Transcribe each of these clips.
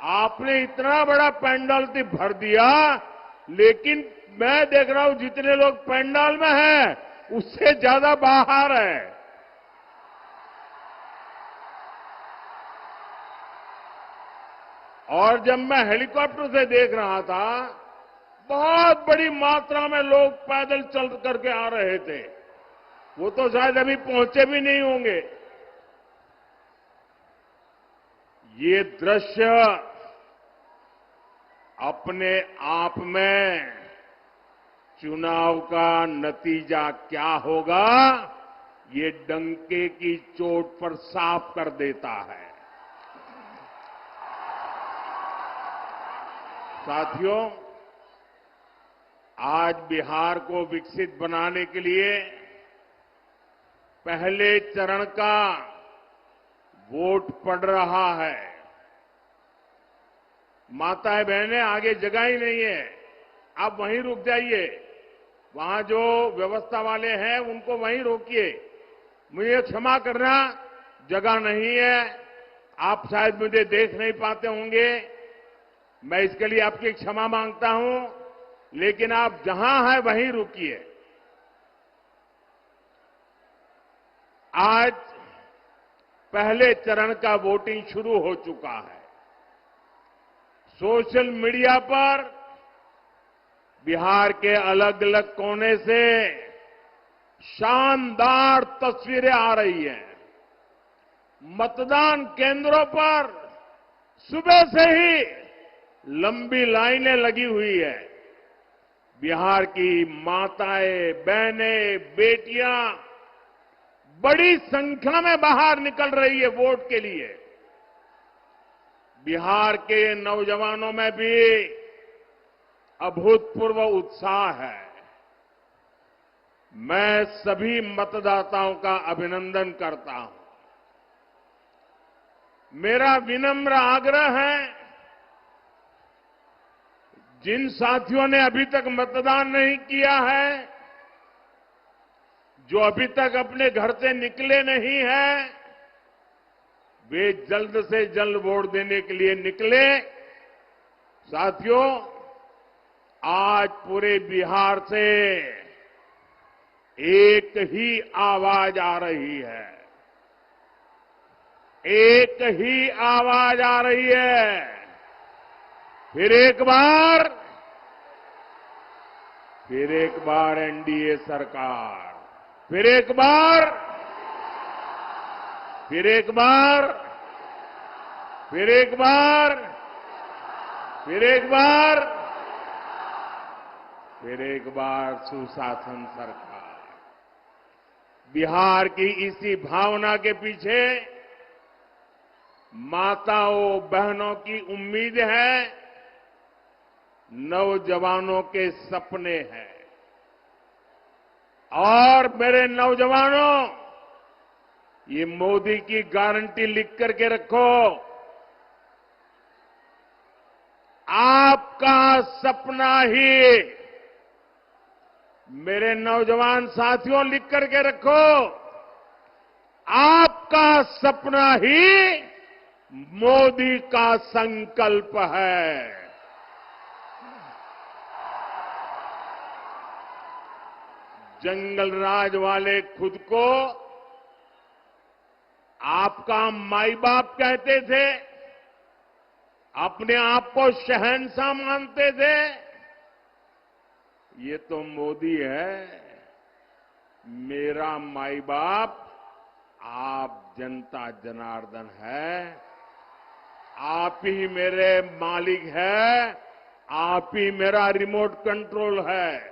आपने इतना बड़ा पंडाल तो भर दिया, लेकिन मैं देख रहा हूं जितने लोग पंडाल में हैं उससे ज्यादा बाहर है। और जब मैं हेलीकॉप्टर से देख रहा था, बहुत बड़ी मात्रा में लोग पैदल चल करके आ रहे थे। वो तो शायद अभी पहुंचे भी नहीं होंगे। ये दृश्य अपने आप में चुनाव का नतीजा क्या होगा, ये डंके की चोट पर साफ कर देता है। साथियों, आज बिहार को विकसित बनाने के लिए पहले चरण का वोट पड़ रहा है। माताएं बहनें, आगे जगह ही नहीं है, आप वहीं रुक जाइए। वहां जो व्यवस्था वाले हैं उनको वहीं रोकिए। मुझे क्षमा करना, जगह नहीं है, आप शायद मुझे देख नहीं पाते होंगे, मैं इसके लिए आपकी क्षमा मांगता हूं, लेकिन आप जहां हैं वहीं रुकिए। आज पहले चरण का वोटिंग शुरू हो चुका है। सोशल मीडिया पर बिहार के अलग अलग कोने से शानदार तस्वीरें आ रही हैं। मतदान केंद्रों पर सुबह से ही लंबी लाइनें लगी हुई है। बिहार की माताएं, बहनें, बेटियां बड़ी संख्या में बाहर निकल रही है वोट के लिए। बिहार के नौजवानों में भी अभूतपूर्व उत्साह है। मैं सभी मतदाताओं का अभिनंदन करता हूं। मेरा विनम्र आग्रह है, जिन साथियों ने अभी तक मतदान नहीं किया है, जो अभी तक अपने घर से निकले नहीं हैं, वे जल्द से जल्द वोट देने के लिए निकले। साथियों, आज पूरे बिहार से एक ही आवाज आ रही है, एक ही आवाज आ रही है। फिर एक बार एनडीए सरकार, फिर एक बार सुशासन सरकार। बिहार की इसी भावना के पीछे माताओं बहनों की उम्मीद है, नौजवानों के सपने हैं। और मेरे नौजवानों, ये मोदी की गारंटी लिख करके रखो। आपका सपना ही, मेरे नौजवान साथियों लिख करके रखो, आपका सपना ही मोदी का संकल्प है। जंगल राज वाले खुद को आपका माई बाप कहते थे, अपने आप को शहंशाह मानते थे। ये तो मोदी है, मेरा माई बाप आप जनता जनार्दन है, आप ही मेरे मालिक है, आप ही मेरा रिमोट कंट्रोल है।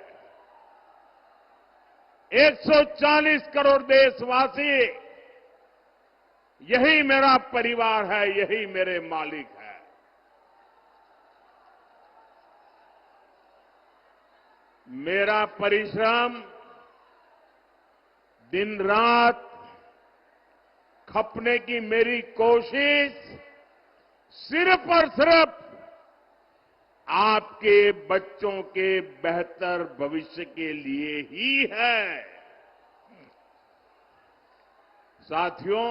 140 करोड़ देशवासी, यही मेरा परिवार है, यही मेरे मालिक है। मेरा परिश्रम, दिन रात खपने की मेरी कोशिश सिर्फ और सिर्फ आपके बच्चों के बेहतर भविष्य के लिए ही है। साथियों,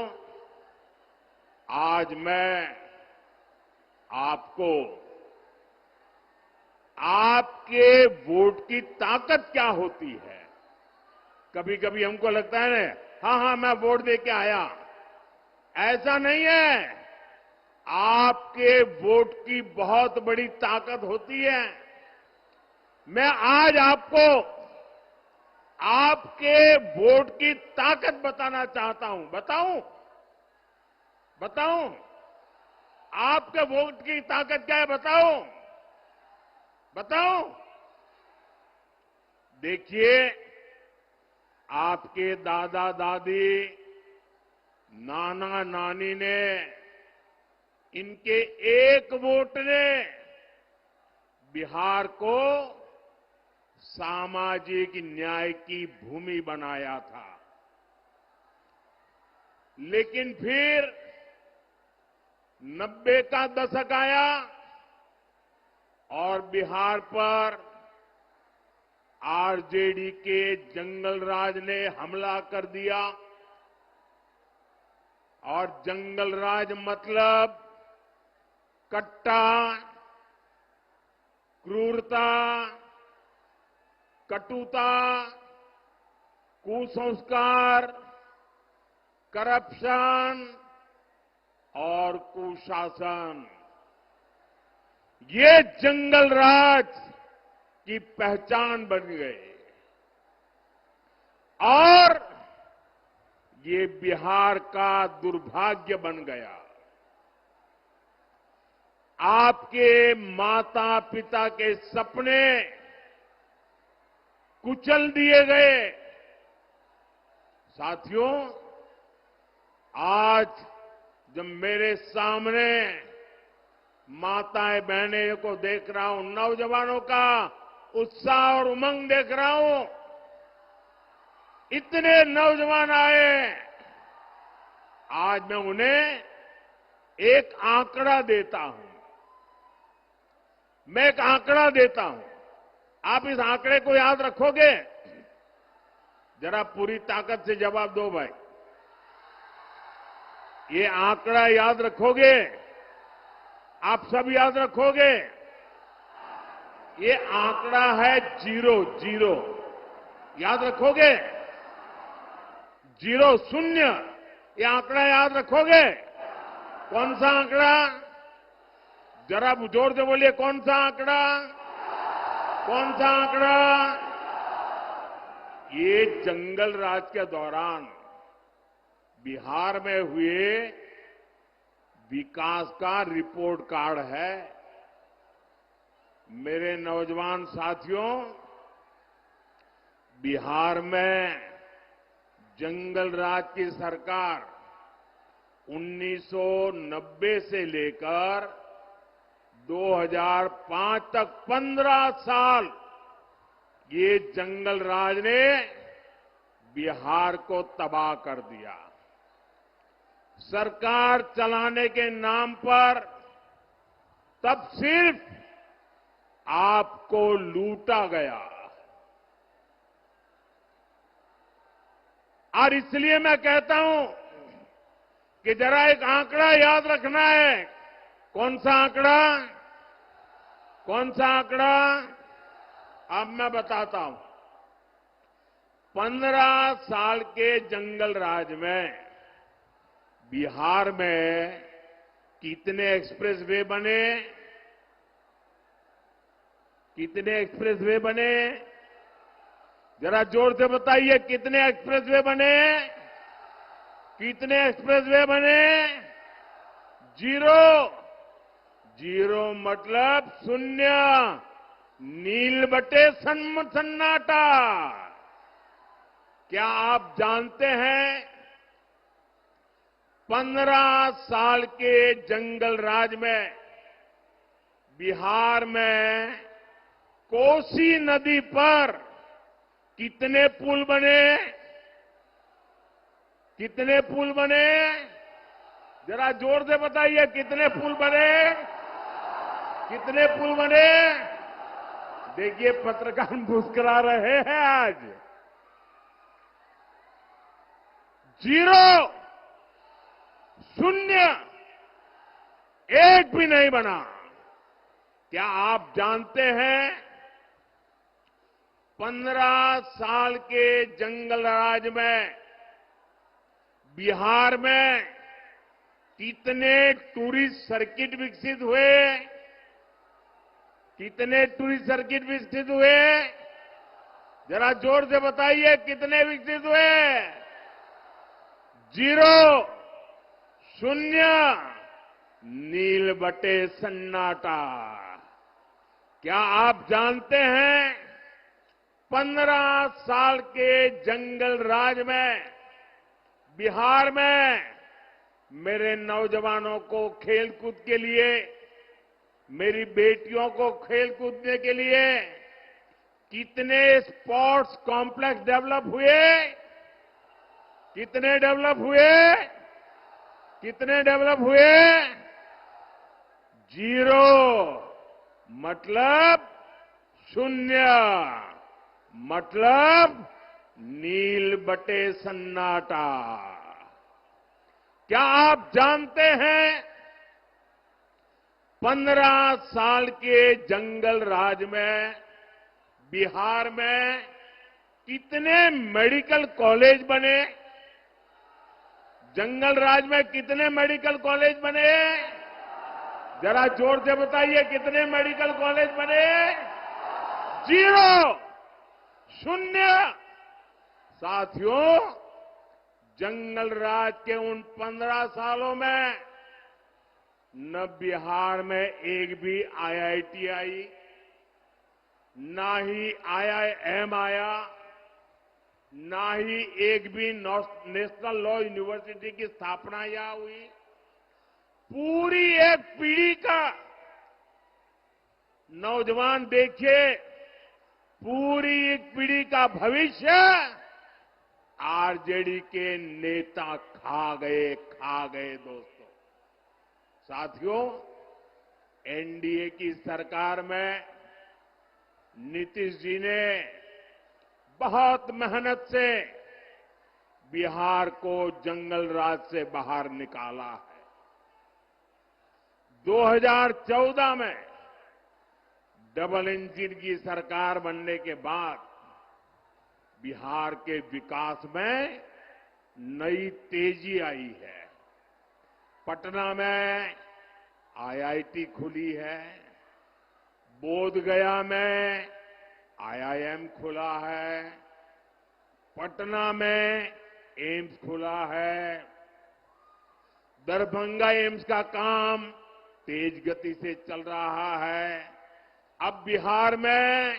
आज मैं आपको आपके वोट की ताकत क्या होती है। कभी कभी हमको लगता है ना, हाँ मैं वोट दे के आया। ऐसा नहीं है। आपके वोट की बहुत बड़ी ताकत होती है। मैं आज आपको आपके वोट की ताकत बताना चाहता हूं। बताऊं आपके वोट की ताकत क्या है। बताऊं। देखिए, आपके दादा दादी, नाना नानी ने, इनके एक वोट ने बिहार को सामाजिक न्याय की भूमि बनाया था। लेकिन फिर 90 का दशक आया और बिहार पर आरजेडी के जंगल राज ने हमला कर दिया। और जंगल राज मतलब कट्टा, क्रूरता, कटुता, कुसंस्कार, करप्शन और कुशासन, ये जंगल राज की पहचान बन गए। और ये बिहार का दुर्भाग्य बन गया। आपके माता पिता के सपने कुचल दिए गए। साथियों, आज जब मेरे सामने माताएं बहनें को देख रहा हूं, नौजवानों का उत्साह और उमंग देख रहा हूं, इतने नौजवान आए। आज मैं उन्हें एक आंकड़ा देता हूं। मैं एक आंकड़ा देता हूं। आप इस आंकड़े को याद रखोगे? जरा पूरी ताकत से जवाब दो भाई। ये आंकड़ा याद रखोगे? आप सब याद रखोगे? ये आंकड़ा है जीरो। याद रखोगे? जीरो, शून्य। ये आंकड़ा याद रखोगे? कौन सा आंकड़ा? जरा जोर से बोलिए, कौन सा आंकड़ा? कौन सा आंकड़ा? ये जंगल राज के दौरान बिहार में हुए विकास का रिपोर्ट कार्ड है। मेरे नौजवान साथियों, बिहार में जंगल राज की सरकार 1990 से लेकर 2005 तक 15 साल ये जंगल राज ने बिहार को तबाह कर दिया। सरकार चलाने के नाम पर तब सिर्फ आपको लूटा गया। और इसलिए मैं कहता हूं कि जरा एक आंकड़ा याद रखना है। कौन सा आंकड़ा? कौन सा आंकड़ा? अब मैं बताता हूं। 15 साल के जंगल राज में बिहार में कितने एक्सप्रेसवे बने? कितने एक्सप्रेसवे बने? जरा जोर से बताइए, कितने एक्सप्रेसवे बने? कितने एक्सप्रेसवे बने? जीरो मतलब शून्य। नील बटे सन्नाटा। क्या आप जानते हैं 15 साल के जंगल राज में बिहार में कोसी नदी पर कितने पुल बने? कितने पुल बने? जरा जोर से बताइए, कितने पुल बने? कितने पुल बने? देखिए, पत्रकार मुस्कुरा रहे हैं आज। जीरो, शून्य। एक भी नहीं बना। क्या आप जानते हैं 15 साल के जंगल राज में बिहार में कितने टूरिस्ट सर्किट विकसित हुए? कितने टूरिस्ट सर्किट विकसित हुए? जरा जोर से बताइए, कितने विकसित हुए? 0, शून्य, नील बटे सन्नाटा। क्या आप जानते हैं 15 साल के जंगल राज में बिहार में मेरे नौजवानों को खेलकूद के लिए, मेरी बेटियों को खेल कूदने के लिए कितने स्पोर्ट्स कॉम्प्लेक्स डेवलप हुए? कितने डेवलप हुए? कितने डेवलप हुए? 0, मतलब शून्य, मतलब नील बटे सन्नाटा। क्या आप जानते हैं 15 साल के जंगल राज में बिहार में कितने मेडिकल कॉलेज बने? जंगल राज में कितने मेडिकल कॉलेज बने? जरा जोर से बताइए, कितने मेडिकल कॉलेज बने? 0, शून्य। साथियों, जंगल राज के उन 15 सालों में न बिहार में एक भी आईआईटी आई, ना ही आईआईएम आया, ना ही एक भी नेशनल लॉ यूनिवर्सिटी की स्थापना यहां हुई। पूरी एक पीढ़ी का नौजवान देखिए, पूरी एक पीढ़ी का भविष्य आरजेडी के नेता खा गए दोस्तों। साथियों, एनडीए की सरकार में नीतीश जी ने बहुत मेहनत से बिहार को जंगल राज से बाहर निकाला है। 2014 में डबल इंजन की सरकार बनने के बाद बिहार के विकास में नई तेजी आई है। पटना में आईआईटी खुली है, बोधगया में आईआईएम खुला है, पटना में एम्स खुला है, दरभंगा एम्स का काम तेज गति से चल रहा है। अब बिहार में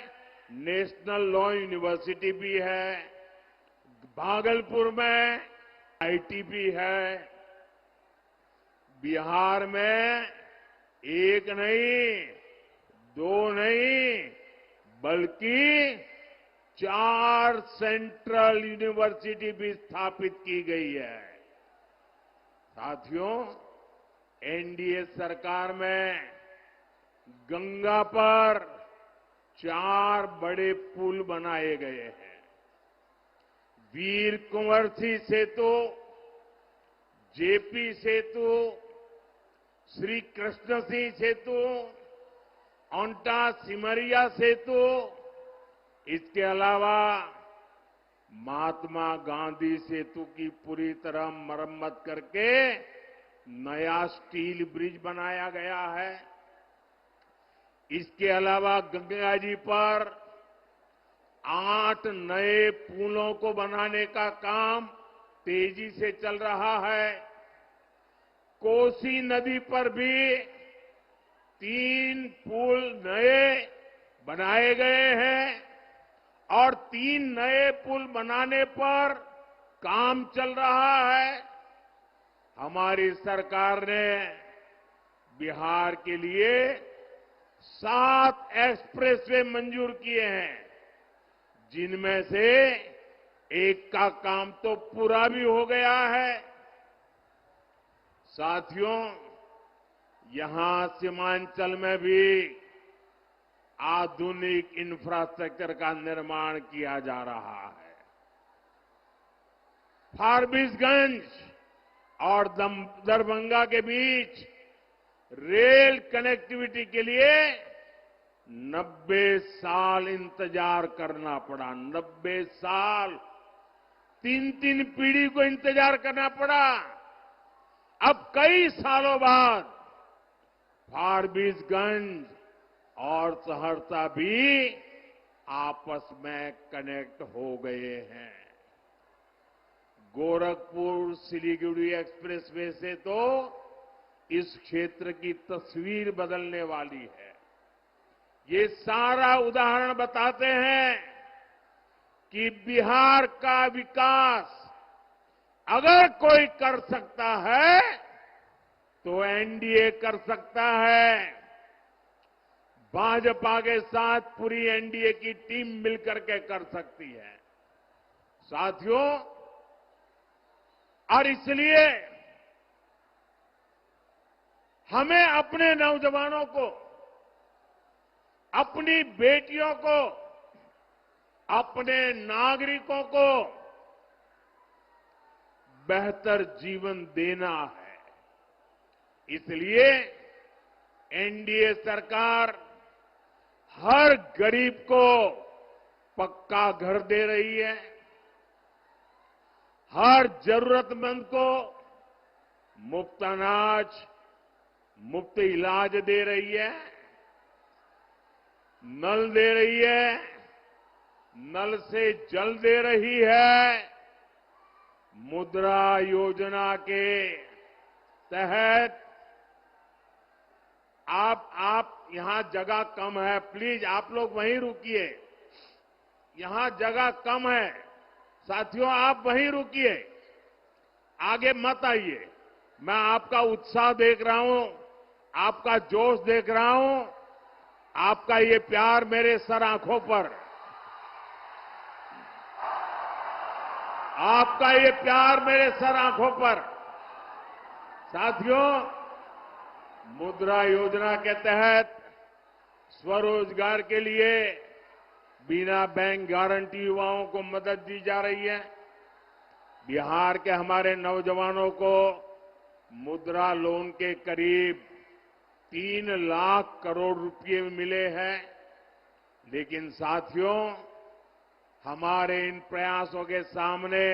नेशनल लॉ यूनिवर्सिटी भी है, भागलपुर में आईटी भी है। बिहार में एक नहीं, 2 नहीं, बल्कि 4 सेंट्रल यूनिवर्सिटी भी स्थापित की गई है। साथियों, एनडीए सरकार में गंगा पर 4 बड़े पुल बनाए गए हैं। वीर कुंवर सिंह सेतु, जेपी सेतु, श्री कृष्ण सिंह सेतु, ओंटा सिमरिया सेतु, इसके अलावा महात्मा गांधी सेतु की पूरी तरह मरम्मत करके नया स्टील ब्रिज बनाया गया है। इसके अलावा गंगा जी पर 8 नए पुलों को बनाने का काम तेजी से चल रहा है। कोसी नदी पर भी 3 पुल नए बनाए गए हैं और 3 नए पुल बनाने पर काम चल रहा है। हमारी सरकार ने बिहार के लिए 7 एक्सप्रेसवे मंजूर किए हैं, जिनमें से एक का काम तो पूरा भी हो गया है। साथियों, यहां सीमांचल में भी आधुनिक इंफ्रास्ट्रक्चर का निर्माण किया जा रहा है। फारबिसगंज और दरभंगा के बीच रेल कनेक्टिविटी के लिए 90 साल इंतजार करना पड़ा। 90 साल, 3 पीढ़ी को इंतजार करना पड़ा। अब कई सालों बाद फारबिसगंज और सहरसा भी आपस में कनेक्ट हो गए हैं। गोरखपुर सिलीगुड़ी एक्सप्रेसवे से तो इस क्षेत्र की तस्वीर बदलने वाली है। ये सारा उदाहरण बताते हैं कि बिहार का विकास अगर कोई कर सकता है तो एनडीए कर सकता है। भाजपा के साथ पूरी एनडीए की टीम मिलकर के कर सकती है साथियों। और इसलिए हमें अपने नौजवानों को, अपनी बेटियों को, अपने नागरिकों को बेहतर जीवन देना है। इसलिए एनडीए सरकार हर गरीब को पक्का घर दे रही है, हर जरूरतमंद को मुफ्त अनाज, मुफ्त इलाज दे रही है, नल दे रही है, नल से जल दे रही है। मुद्रा योजना के तहत आप यहां जगह कम है, प्लीज आप लोग वहीं रुकिए। यहां जगह कम है साथियों, आप वहीं रुकिए, आगे मत आइए। मैं आपका उत्साह देख रहा हूं, आपका जोश देख रहा हूं, आपका ये प्यार मेरे सर आंखों पर, आपका ये प्यार मेरे सर आंखों पर। साथियों, मुद्रा योजना के तहत स्वरोजगार के लिए बिना बैंक गारंटी युवाओं को मदद दी जा रही है। बिहार के हमारे नौजवानों को मुद्रा लोन के करीब 3 लाख करोड़ रुपए मिले हैं। लेकिन साथियों, हमारे इन प्रयासों के सामने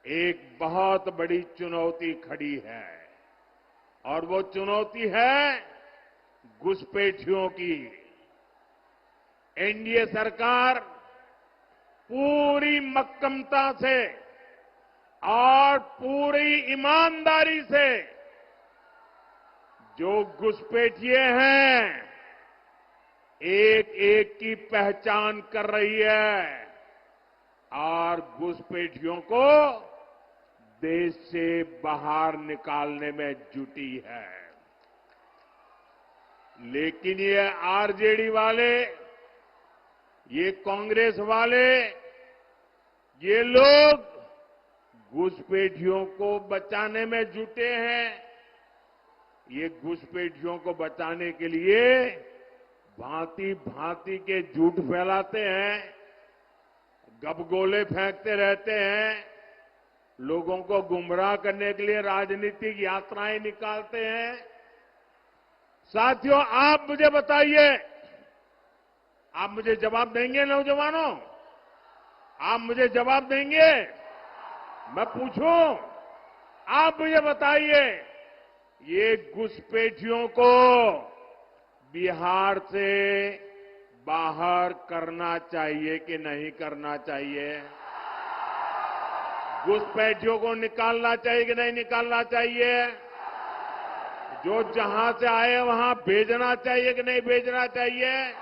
एक बहुत बड़ी चुनौती खड़ी है और वो चुनौती है घुसपैठियों की। एनडीए सरकार पूरी मक्कमता से और पूरी ईमानदारी से जो घुसपैठिए हैं एक एक की पहचान कर रही है और घुसपैठियों को देश से बाहर निकालने में जुटी है। लेकिन ये आरजेडी वाले, ये कांग्रेस वाले, ये लोग घुसपैठियों को बचाने में जुटे हैं। ये घुसपैठियों को बचाने के लिए भांति भांति के झूठ फैलाते हैं, गबगोले फेंकते रहते हैं, लोगों को गुमराह करने के लिए राजनीतिक यात्राएं निकालते हैं। साथियों, आप मुझे बताइए, आप मुझे जवाब देंगे नौजवानों? आप मुझे जवाब देंगे? मैं पूछूं, आप मुझे बताइए, ये घुसपैठियों को बिहार से बाहर करना चाहिए कि नहीं करना चाहिए? घुसपैठियों को निकालना चाहिए कि नहीं निकालना चाहिए? जो जहां से आए वहां भेजना चाहिए कि नहीं भेजना चाहिए?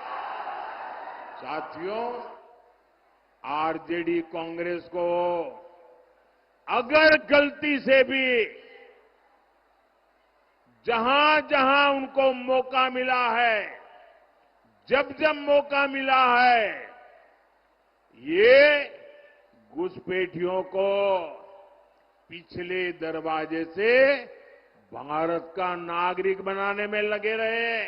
साथियों, आरजेडी कांग्रेस को अगर गलती से भी जहां जहां उनको मौका मिला है, जब जब मौका मिला है, ये घुसपैठियों को पिछले दरवाजे से भारत का नागरिक बनाने में लगे रहे।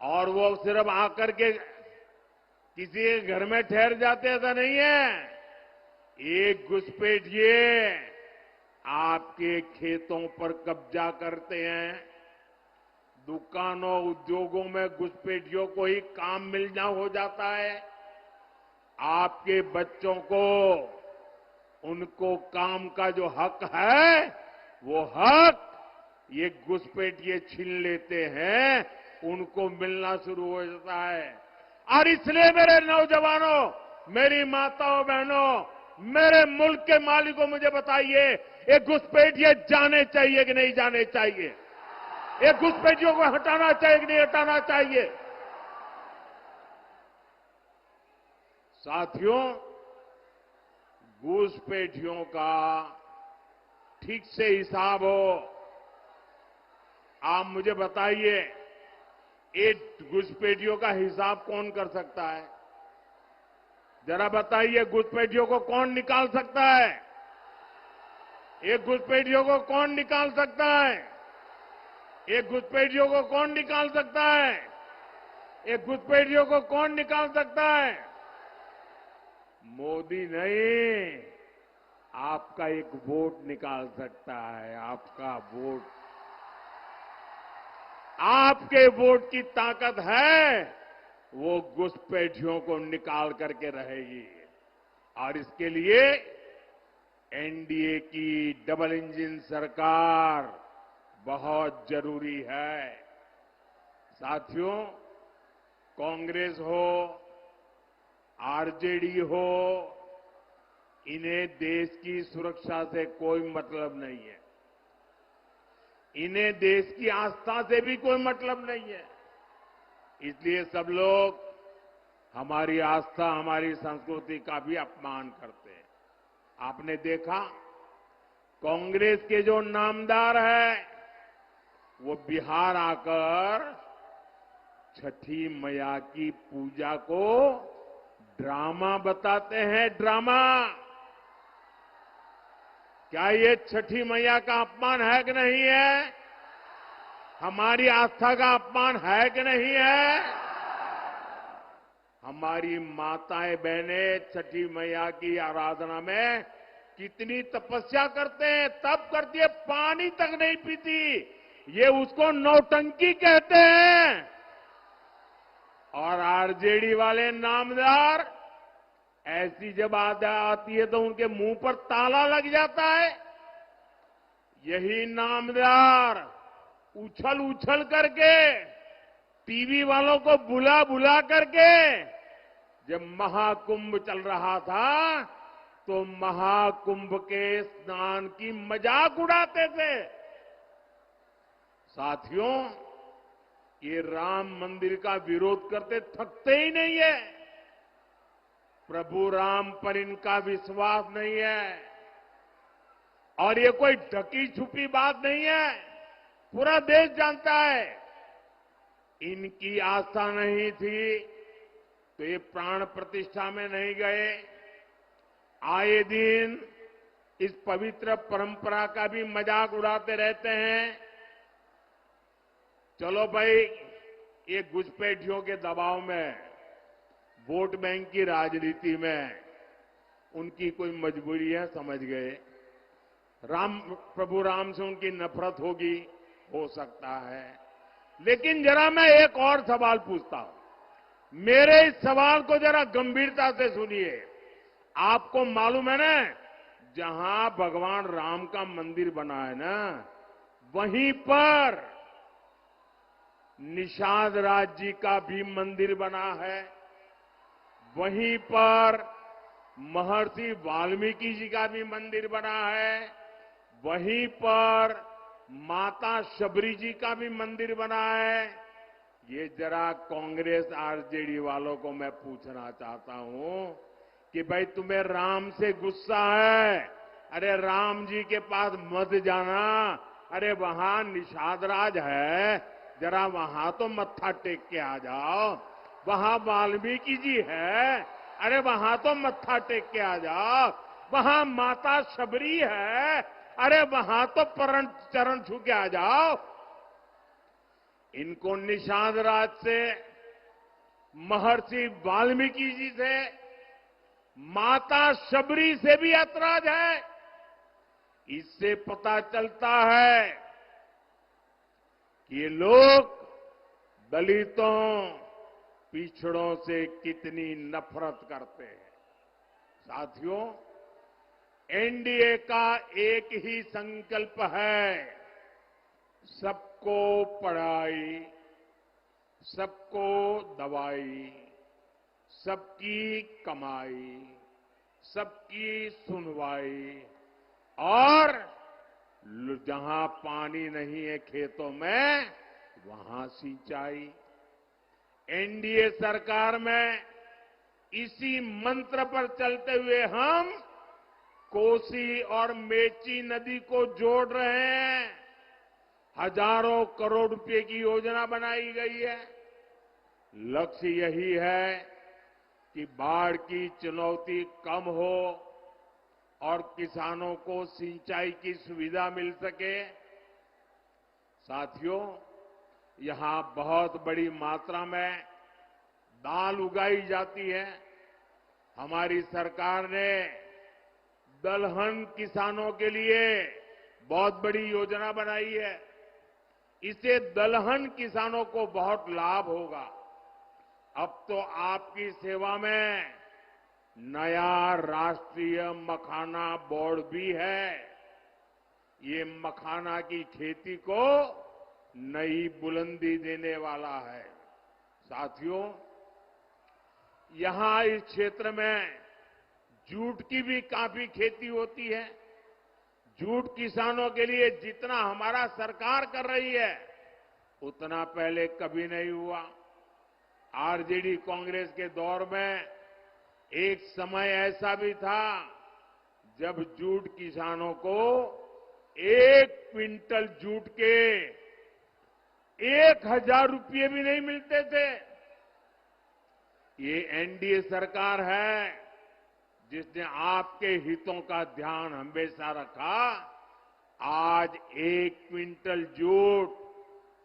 और वो सिर्फ आकर के किसी के घर में ठहर जाते, ऐसा नहीं है। एक घुसपैठिए आपके खेतों पर कब्जा करते हैं, दुकानों उद्योगों में घुसपैठियों को ही काम मिलना हो जाता है, आपके बच्चों को उनको काम का जो हक है वो हक ये घुसपैठिए छीन लेते हैं, उनको मिलना शुरू हो जाता है। और इसलिए मेरे नौजवानों, मेरी माताओं बहनों, मेरे मुल्क के मालिकों, मुझे बताइए ये घुसपैठिए जाने चाहिए कि नहीं जाने चाहिए? ये घुसपैठियों को हटाना चाहिए कि नहीं हटाना चाहिए? साथियों, घुसपैठियों का ठीक से हिसाब हो। आप मुझे बताइए, ये घुसपैठियों का हिसाब कौन कर सकता है? जरा बताइए, घुसपैठियों को कौन निकाल सकता है? ये घुसपैठियों को कौन निकाल सकता है? ये घुसपैठियों को कौन निकाल सकता है? ये घुसपैठियों को कौन निकाल सकता है? मोदी नहीं, आपका एक वोट निकाल सकता है। आपका वोट, आपके वोट की ताकत है, वो घुसपैठियों को निकाल करके रहेगी। और इसके लिए एनडीए की डबल इंजन सरकार बहुत जरूरी है। साथियों, कांग्रेस हो, आरजेडी हो, इन्हें देश की सुरक्षा से कोई मतलब नहीं है। इन्हें देश की आस्था से भी कोई मतलब नहीं है। इसलिए सब लोग हमारी आस्था, हमारी संस्कृति का भी अपमान करते हैं। आपने देखा, कांग्रेस के जो नामदार है वो बिहार आकर छठी मैया की पूजा को ड्रामा बताते हैं। ड्रामा! क्या ये छठी मैया का अपमान है कि नहीं है? हमारी आस्था का अपमान है कि नहीं है? हमारी माताएं बहनें छठी मैया की आराधना में कितनी तपस्या करते हैं, तब करती है, पानी तक नहीं पीती। ये उसको नौटंकी कहते हैं। और आरजेडी वाले नामदार, ऐसी जब आती है तो उनके मुंह पर ताला लग जाता है। यही नामदार उछल उछल करके, टीवी वालों को बुला बुला करके, जब महाकुंभ चल रहा था तो महाकुंभ के स्नान की मजाक उड़ाते थे। साथियों, ये राम मंदिर का विरोध करते थकते ही नहीं है। प्रभु राम पर इनका विश्वास नहीं है। और ये कोई ढकी छुपी बात नहीं है, पूरा देश जानता है। इनकी आस्था नहीं थी तो ये प्राण प्रतिष्ठा में नहीं गए। आए दिन इस पवित्र परंपरा का भी मजाक उड़ाते रहते हैं। चलो भाई, ये घुसपैठियों के दबाव में, वोट बैंक की राजनीति में उनकी कोई मजबूरी है, समझ गए। प्रभु राम से उनकी नफरत होगी, हो सकता है। लेकिन जरा मैं एक और सवाल पूछता हूं। मेरे इस सवाल को जरा गंभीरता से सुनिए। आपको मालूम है ना, जहां भगवान राम का मंदिर बना है ना, वहीं पर निषाद राज जी का भी मंदिर बना है। वहीं पर महर्षि वाल्मीकि जी का भी मंदिर बना है। वहीं पर माता शबरी जी का भी मंदिर बना है। ये जरा कांग्रेस आरजेडी वालों को मैं पूछना चाहता हूं कि भाई, तुम्हें राम से गुस्सा है? अरे राम जी के पास मत जाना। अरे वहां निषाद राज है, जरा वहां तो मत्था टेक के आ जाओ। वहां वाल्मीकि जी है, अरे वहां तो मत्था टेक के आ जाओ। वहां माता शबरी है, अरे वहां तो चरण छू के आ जाओ। इनको निषाद राज से, महर्षि वाल्मीकि जी से, माता शबरी से भी ऐतराज है। इससे पता चलता है कि ये लोग दलितों, पिछड़ों से कितनी नफरत करते हैं। साथियों, एनडीए का एक ही संकल्प है, सबको पढ़ाई, सबको दवाई, सबकी कमाई, सबकी सुनवाई और जहां पानी नहीं है खेतों में वहां सिंचाई। एनडीए सरकार में इसी मंत्र पर चलते हुए हम कोसी और मेची नदी को जोड़ रहे हैं। हजारों करोड़ रुपए की योजना बनाई गई है। लक्ष्य यही है कि बाढ़ की चुनौती कम हो और किसानों को सिंचाई की सुविधा मिल सके। साथियों, यहां बहुत बड़ी मात्रा में दाल उगाई जाती है। हमारी सरकार ने दलहन किसानों के लिए बहुत बड़ी योजना बनाई है। इससे दलहन किसानों को बहुत लाभ होगा। अब तो आपकी सेवा में नया राष्ट्रीय मखाना बोर्ड भी है। ये मखाना की खेती को नई बुलंदी देने वाला है। साथियों, यहां इस क्षेत्र में जूट की भी काफी खेती होती है। जूट किसानों के लिए जितना हमारा सरकार कर रही है उतना पहले कभी नहीं हुआ। आरजेडी कांग्रेस के दौर में एक समय ऐसा भी था जब जूट किसानों को 1 क्विंटल जूट के 1000 रुपये भी नहीं मिलते थे। ये एनडीए सरकार है जिसने आपके हितों का ध्यान हमेशा रखा। आज 1 क्विंटल जूट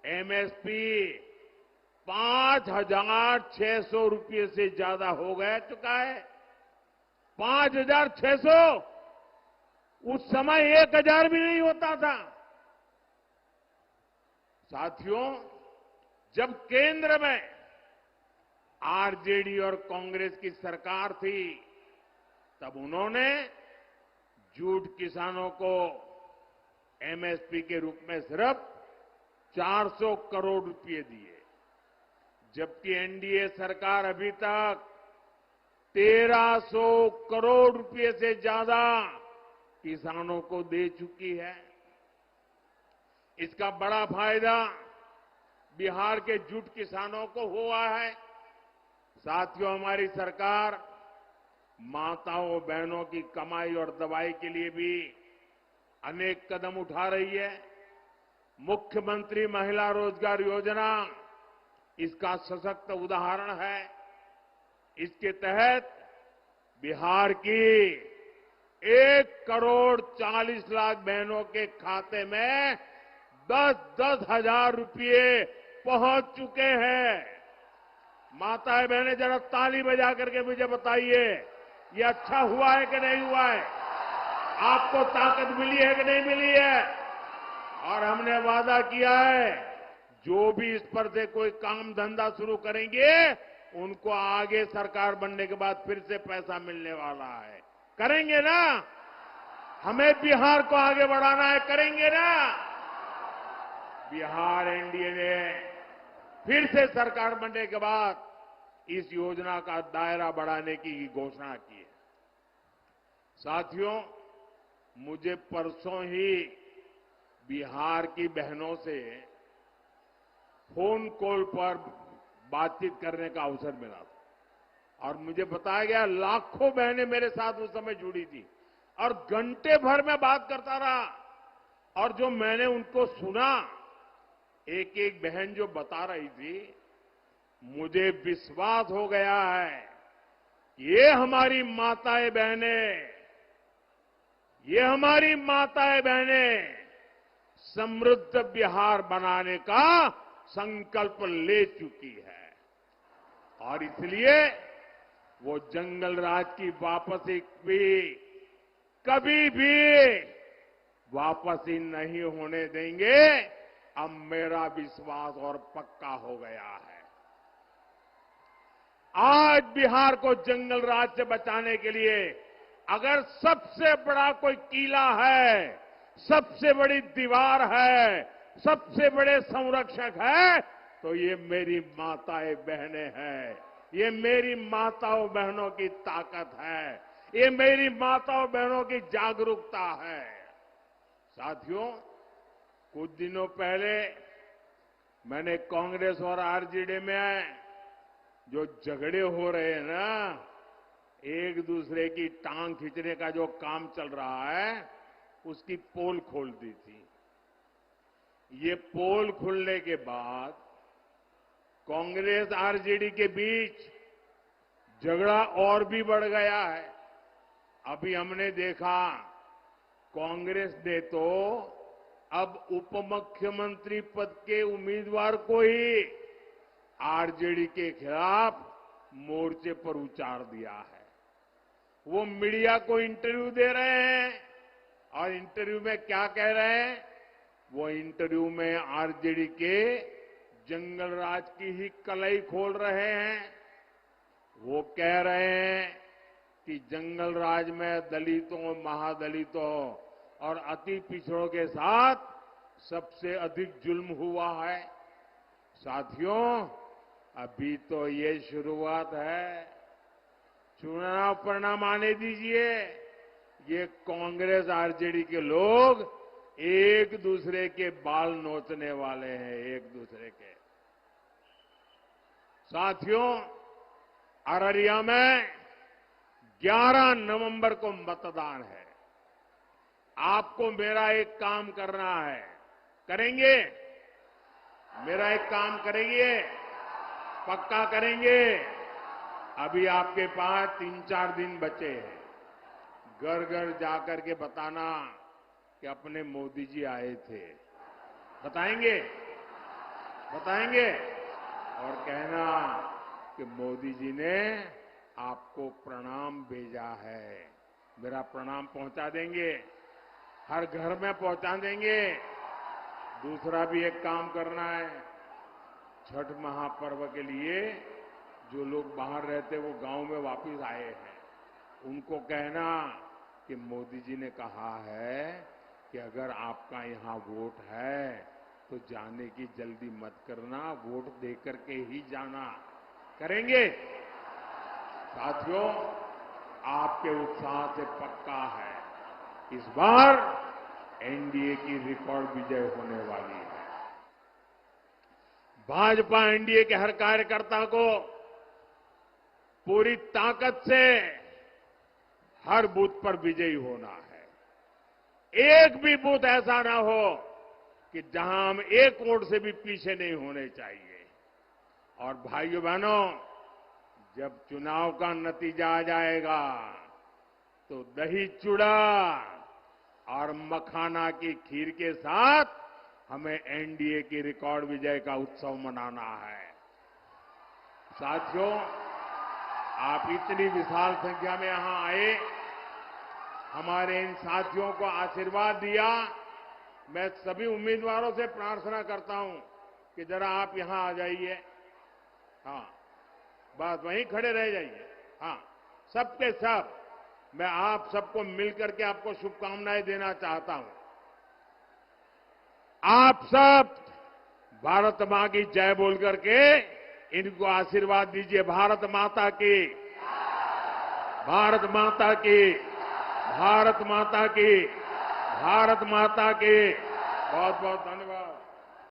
एमएसपी 5,600 रुपये से ज्यादा हो गया चुका है। 5,600। उस समय 1,000 भी नहीं होता था। साथियों, जब केंद्र में आरजेडी और कांग्रेस की सरकार थी तब उन्होंने जूट किसानों को एमएसपी के रूप में सिर्फ 400 करोड़ रुपए दिए, जबकि एनडीए सरकार अभी तक 1300 करोड़ रुपए से ज्यादा किसानों को दे चुकी है। इसका बड़ा फायदा बिहार के जूट किसानों को हुआ है। साथियों, हमारी सरकार माताओं बहनों की कमाई और दवाई के लिए भी अनेक कदम उठा रही है। मुख्यमंत्री महिला रोजगार योजना इसका सशक्त उदाहरण है। इसके तहत बिहार की 1,40,00,000 बहनों के खाते में 10-10 हजार रुपये पहुंच चुके हैं। माताएं बहनें जरा ताली बजा करके मुझे बताइए, ये अच्छा हुआ है कि नहीं हुआ है? आपको ताकत मिली है कि नहीं मिली है? और हमने वादा किया है जो भी इस पर से कोई काम धंधा शुरू करेंगे उनको आगे सरकार बनने के बाद फिर से पैसा मिलने वाला है। करेंगे ना? हमें बिहार को आगे बढ़ाना है, करेंगे ना? बिहार एनडीए ने फिर से सरकार बनने के बाद इस योजना का दायरा बढ़ाने की घोषणा की है। साथियों, मुझे परसों ही बिहार की बहनों से फोन कॉल पर बातचीत करने का अवसर मिला था और मुझे बताया गया लाखों बहनें मेरे साथ उस समय जुड़ी थी और घंटे भर में बात करता रहा। और जो मैंने उनको सुना, एक एक बहन जो बता रही थी, मुझे विश्वास हो गया है ये हमारी माताएं बहनें, ये हमारी माताएं बहनें समृद्ध बिहार बनाने का संकल्प ले चुकी है और इसलिए वो जंगल राज की वापसी भी कभी भी वापस ही नहीं होने देंगे। अब मेरा विश्वास और पक्का हो गया है। आज बिहार को जंगल राज से बचाने के लिए अगर सबसे बड़ा कोई किला है, सबसे बड़ी दीवार है, सबसे बड़े संरक्षक है, तो ये मेरी माताएं बहनें हैं। ये मेरी माताओं बहनों की ताकत है। ये मेरी माताओं बहनों की जागरूकता है। साथियों, कुछ दिनों पहले मैंने कांग्रेस और आरजेडी में जो झगड़े हो रहे हैं ना, एक दूसरे की टांग खींचने का जो काम चल रहा है, उसकी पोल खोल दी थी। ये पोल खुलने के बाद कांग्रेस आरजेडी के बीच झगड़ा और भी बढ़ गया है। अभी हमने देखा कांग्रेस ने तो अब उप मुख्यमंत्री पद के उम्मीदवार को ही आरजेडी के खिलाफ मोर्चे पर उतार दिया है। वो मीडिया को इंटरव्यू दे रहे हैं और इंटरव्यू में क्या कह रहे हैं? वो इंटरव्यू में आरजेडी के जंगल राज की ही कलई खोल रहे हैं। वो कह रहे हैं कि जंगल राज में दलितों, महादलितों और अति पिछड़ों के साथ सबसे अधिक जुल्म हुआ है। साथियों, अभी तो ये शुरुआत है। चुनाव परिणाम आने दीजिए। ये कांग्रेस आरजेडी के लोग एक दूसरे के बाल नोचने वाले हैं, एक दूसरे के। साथियों, अररिया में 11 नवंबर को मतदान है। आपको मेरा एक काम करना है। करेंगे? मेरा एक काम करेंगे? पक्का करेंगे? अभी आपके पास 3-4 दिन बचे हैं। घर घर जाकर के बताना कि अपने मोदी जी आए थे। बताएंगे? बताएंगे? और कहना कि मोदी जी ने आपको प्रणाम भेजा है। मेरा प्रणाम पहुंचा देंगे, हर घर में पहुंचा देंगे। दूसरा भी एक काम करना है। छठ महापर्व के लिए जो लोग बाहर रहते वो गांव में वापस आए हैं, उनको कहना कि मोदी जी ने कहा है कि अगर आपका यहां वोट है तो जाने की जल्दी मत करना, वोट देकर के ही जाना। करेंगे? साथियों, आपके उत्साह से पक्का है इस बार एनडीए की रिकॉर्ड विजय होने वाली है। भाजपा एनडीए के हर कार्यकर्ता को पूरी ताकत से हर बूथ पर विजयी होना है। एक भी बूथ ऐसा ना हो कि जहां हम एक वोट से भी पीछे नहीं होने चाहिए। और भाइयों बहनों, जब चुनाव का नतीजा आ जाएगा तो दही चूड़ा और मखाना की खीर के साथ हमें एनडीए की रिकॉर्ड विजय का उत्सव मनाना है। साथियों, आप इतनी विशाल संख्या में यहां आए, हमारे इन साथियों को आशीर्वाद दिया। मैं सभी उम्मीदवारों से प्रार्थना करता हूं कि जरा आप यहां आ जाइए। हाँ, बस वहीं खड़े रह जाइए। हाँ, सबके सब मैं आप सबको मिलकर के आपको शुभकामनाएं देना चाहता हूं। आप सब भारत मां की जय बोल करके इनको आशीर्वाद दीजिए। भारत माता की, भारत माता की, भारत माता की, भारत माता की। बहुत बहुत धन्यवाद।